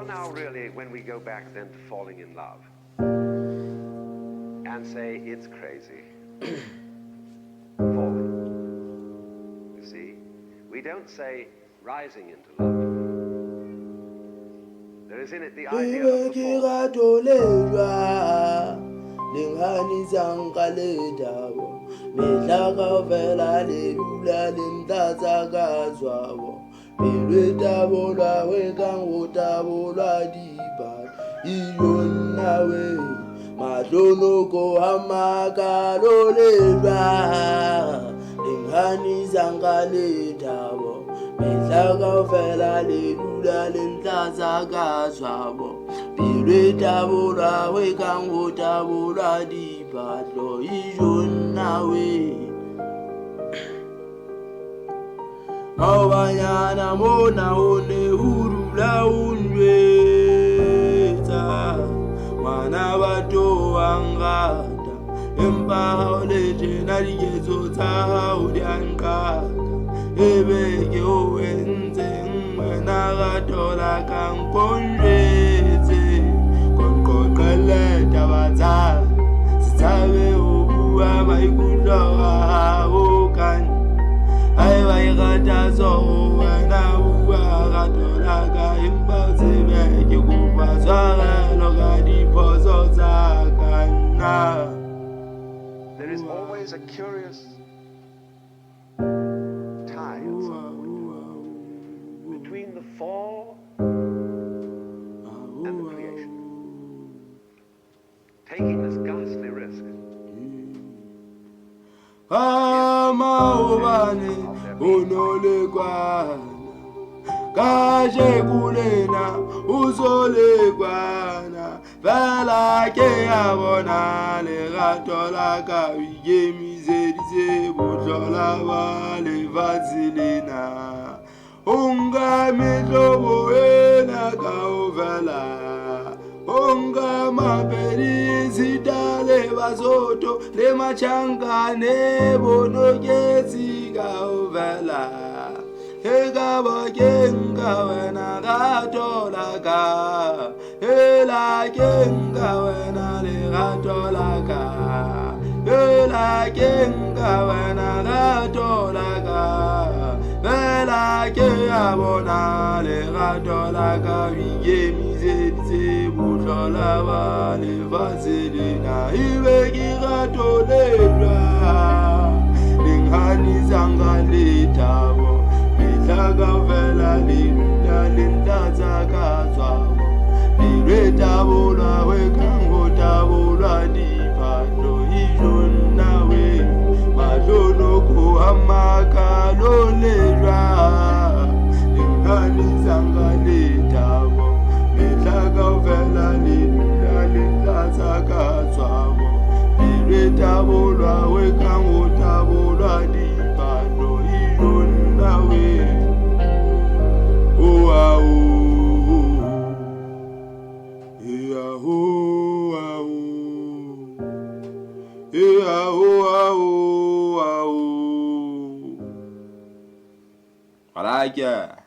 Well, now really, when we go back then to falling in love and say it's crazy, falling, you see, we don't say rising into love. There is in it the idea of the fall. Belwetabolwa wekangotabolwa diba iyonawe mahlonoko amakalolelwa lengani zangaletabo mehlakavela lelula lenhlazakazwabo belwetabolwa wekangotabolwa diba lo iyonawe Mawanyana mona one urula unweta Wana bato angata Empa olete narigezo ta udiankata Ebeke owenze mwena gatola kankonjete Konkokaleta bata Sitabe ubuwa maikuloha okani I got a soul when I got like a impossible. You go pass a look at the puzzles. There is always a curious tie between the fall and the creation. Taking this ghastly risk. Amaubane unolekwana kaje kulena uzolekwana vela ke abona le gatola ka yemizedize bohlola ba le fats'e lena unga mehlobo ena ka ovela Onga maperi zitale Mosotho le machangane bonogezi gauvela Ega bagenga wena gatola ka Ela genga wena le gatola ka Ela genga wena gatola ka Bela ke abona le gatola ka Yemizedize Bohloko ba le fats'e lena ibe ke gatolelwa lengani zangaletabo mehlakavela lelula lenhlazakazwabo belwetabolwa wekangotabolwa diphahlo ijonawe mahlonoko amakalolelwa lengani zangaletabo mehlakavela lelula lenhlazakazwabo belwetabolwa wekangotabolwa diphahlo ijonawe oawo I like ya.